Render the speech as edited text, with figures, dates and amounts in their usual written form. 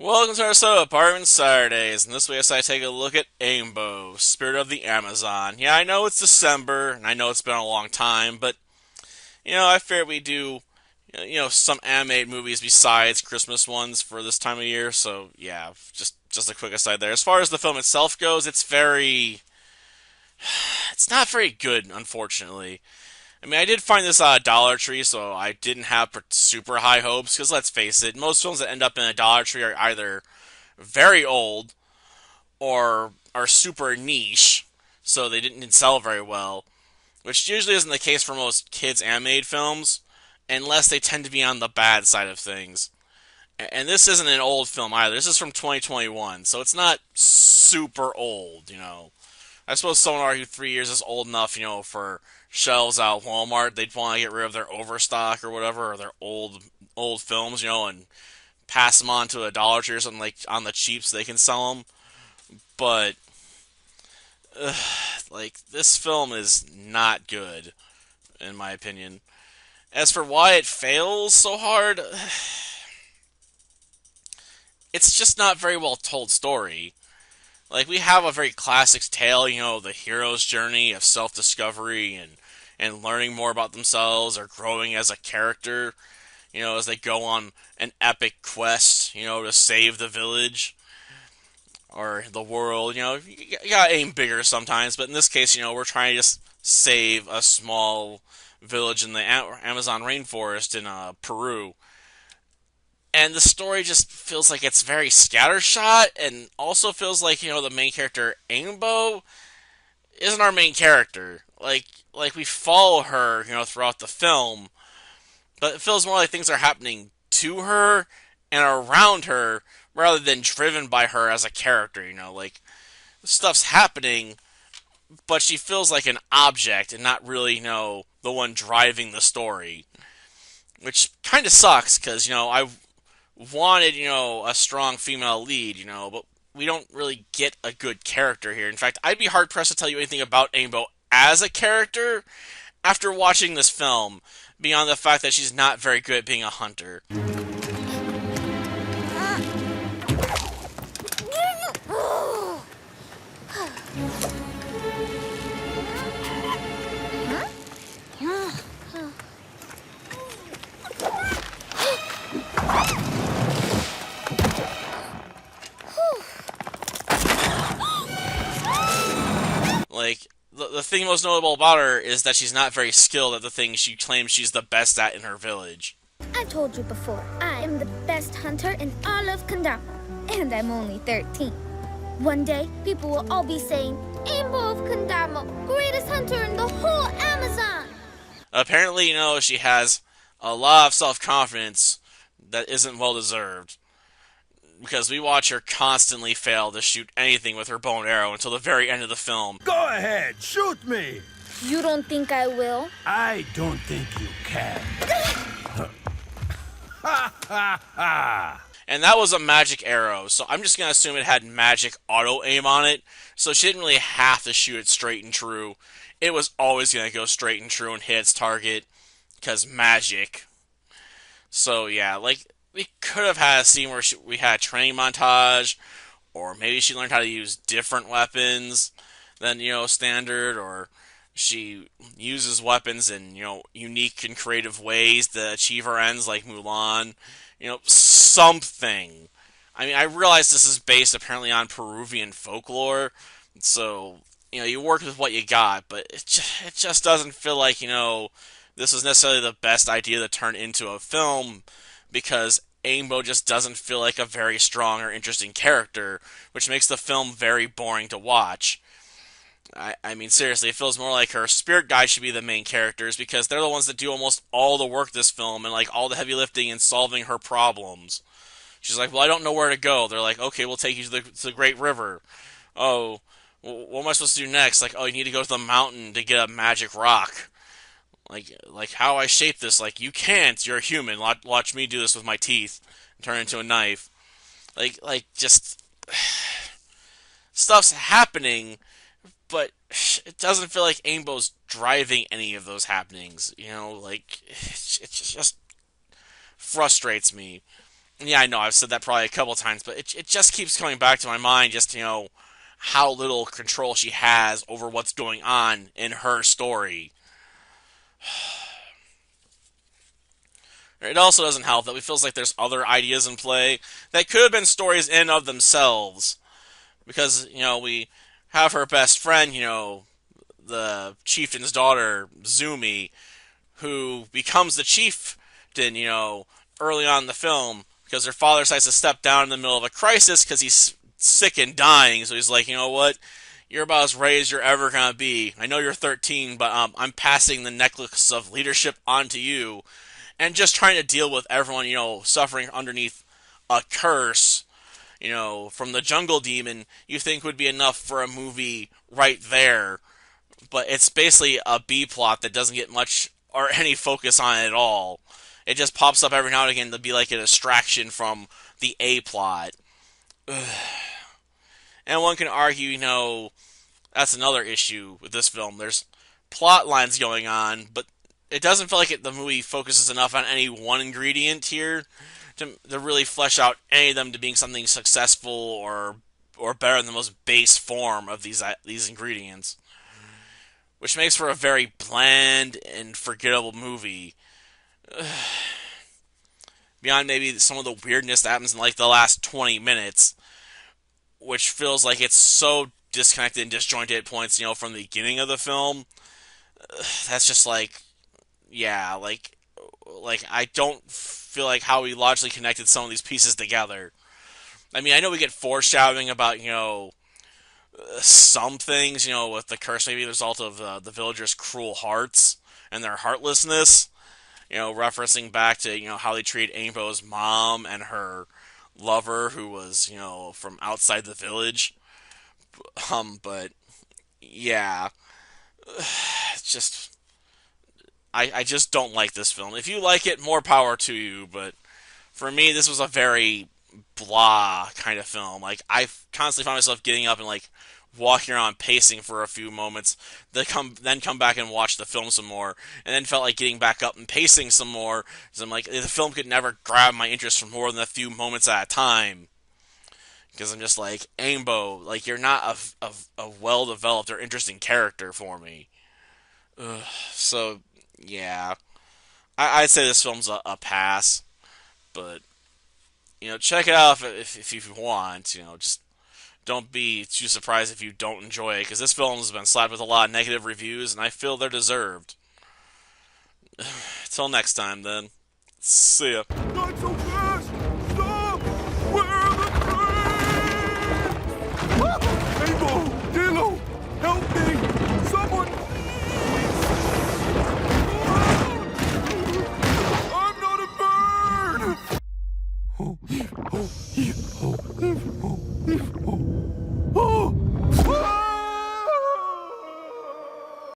Welcome to our show, Apartment Saturdays, and this week I take a look at Ainbo, Spirit of the Amazon. Yeah, I know it's December, and I know it's been a long time, but, I figured we do, some animated movies besides Christmas ones for this time of year, so, yeah, just a quick aside there. As far as the film itself goes, it's not very good, unfortunately. I mean, I did find this Dollar Tree, so I didn't have super high hopes, because let's face it, most films that end up in a Dollar Tree are either very old or are super niche, so they didn't sell very well, which usually isn't the case for most kids' animated films, unless they tend to be on the bad side of things. And this isn't an old film either. This is from 2021, so it's not super old. I suppose someone would argue 3 years is old enough, for shelves out at Walmart. They'd want to get rid of their overstock or whatever, or their old films, and pass them on to a Dollar Tree or something like on the cheap so they can sell them. But this film is not good, in my opinion. As for why it fails so hard, it's just not very well told story. Like, we have a very classic tale, the hero's journey of self-discovery and learning more about themselves or growing as a character, as they go on an epic quest, to save the village or the world. You gotta aim bigger sometimes, but in this case, we're trying to just save a small village in the Amazon rainforest in Peru. And the story just feels like it's very scattershot, and also feels like, the main character, Ainbo, isn't our main character. Like we follow her, throughout the film, but it feels more like things are happening to her and around her rather than driven by her as a character. Like, stuff's happening, but she feels like an object and not really, the one driving the story, which kind of sucks because I wanted a strong female lead, but we don't really get a good character here. In fact, I'd be hard pressed to tell you anything about Ainbo as a character after watching this film, beyond the fact that she's not very good at being a hunter. Like, the thing most notable about her is that she's not very skilled at the thing she claims she's the best at in her village. I told you before, I am the best hunter in all of Kendama, and I'm only 13. One day, people will all be saying, Ainbo of Kendama, greatest hunter in the whole Amazon! Apparently, she has a lot of self-confidence that isn't well-deserved, because we watch her constantly fail to shoot anything with her bow and arrow until the very end of the film. Go ahead, shoot me! You don't think I will? I don't think you can. Ha ha ha! And that was a magic arrow, so I'm just going to assume it had magic auto-aim on it, so she didn't really have to shoot it straight and true. It was always going to go straight and true and hit its target, because magic. So yeah, we could have had a scene where we had a training montage, or maybe she learned how to use different weapons than, standard, or she uses weapons in, unique and creative ways to achieve her ends, like Mulan. Something. I mean, I realize this is based apparently on Peruvian folklore, so, you work with what you got, but it just doesn't feel like, this is necessarily the best idea to turn into a film, because Ainbo just doesn't feel like a very strong or interesting character, which makes the film very boring to watch. I mean, seriously, it feels more like her spirit guides should be the main characters, because they're the ones that do almost all the work this film, and all the heavy lifting and solving her problems. She's like, well, I don't know where to go. They're like, okay, we'll take you to the Great River. Oh, what am I supposed to do next? Like, oh, you need to go to the mountain to get a magic rock. Like how I shape this? Like, you can't. You're a human. Watch me do this with my teeth and turn it into a knife. Just stuff's happening, but it doesn't feel like Ainbo's driving any of those happenings. It just frustrates me. Yeah, I know I've said that probably a couple times, but it just keeps coming back to my mind. Just how little control she has over what's going on in her story. It also doesn't help that we feels like there's other ideas in play that could have been stories in of themselves. Because, we have her best friend, the chieftain's daughter, Zumi, who becomes the chieftain, early on in the film, because her father decides to step down in the middle of a crisis because he's sick and dying. So he's like, you know what? You're about as ready as you're ever going to be. I know you're 13, but I'm passing the necklace of leadership onto you. And just trying to deal with everyone, suffering underneath a curse, from the jungle demon, you think would be enough for a movie right there. But it's basically a B plot that doesn't get much or any focus on it at all. It just pops up every now and again to be like a distraction from the A plot. And one can argue, that's another issue with this film. There's plot lines going on, but it doesn't feel like the movie focuses enough on any one ingredient here to really flesh out any of them to being something successful or better than the most base form of these ingredients, which makes for a very bland and forgettable movie. Beyond maybe some of the weirdness that happens in like the last 20 minutes, which feels like it's so disconnected and disjointed at points, from the beginning of the film. That's just like, yeah, like I don't feel like how we logically connected some of these pieces together. I mean, I know we get foreshadowing about some things, with the curse maybe the result of the villagers' cruel hearts and their heartlessness. Referencing back to how they treated Ainbo's mom and her lover, who was from outside the village. But yeah, it's just I just don't like this film. If you like it, more power to you. But for me, this was a very blah kind of film. Like I constantly found myself getting up and like walking around pacing for a few moments, then come back and watch the film some more, and then felt like getting back up and pacing some more. Because I'm like, the film could never grab my interest for more than a few moments at a time. Because I'm just like, Ainbo, like you're not a well developed or interesting character for me. Ugh. So yeah, I'd say this film's a pass, but check it out if you want. Just don't be too surprised if you don't enjoy it, because this film has been slapped with a lot of negative reviews, and I feel they're deserved. Till next time, then. See ya. Not so fast! Stop! Where are the trains? Ainbo! Dilo! Help me! Someone! I'm not a bird!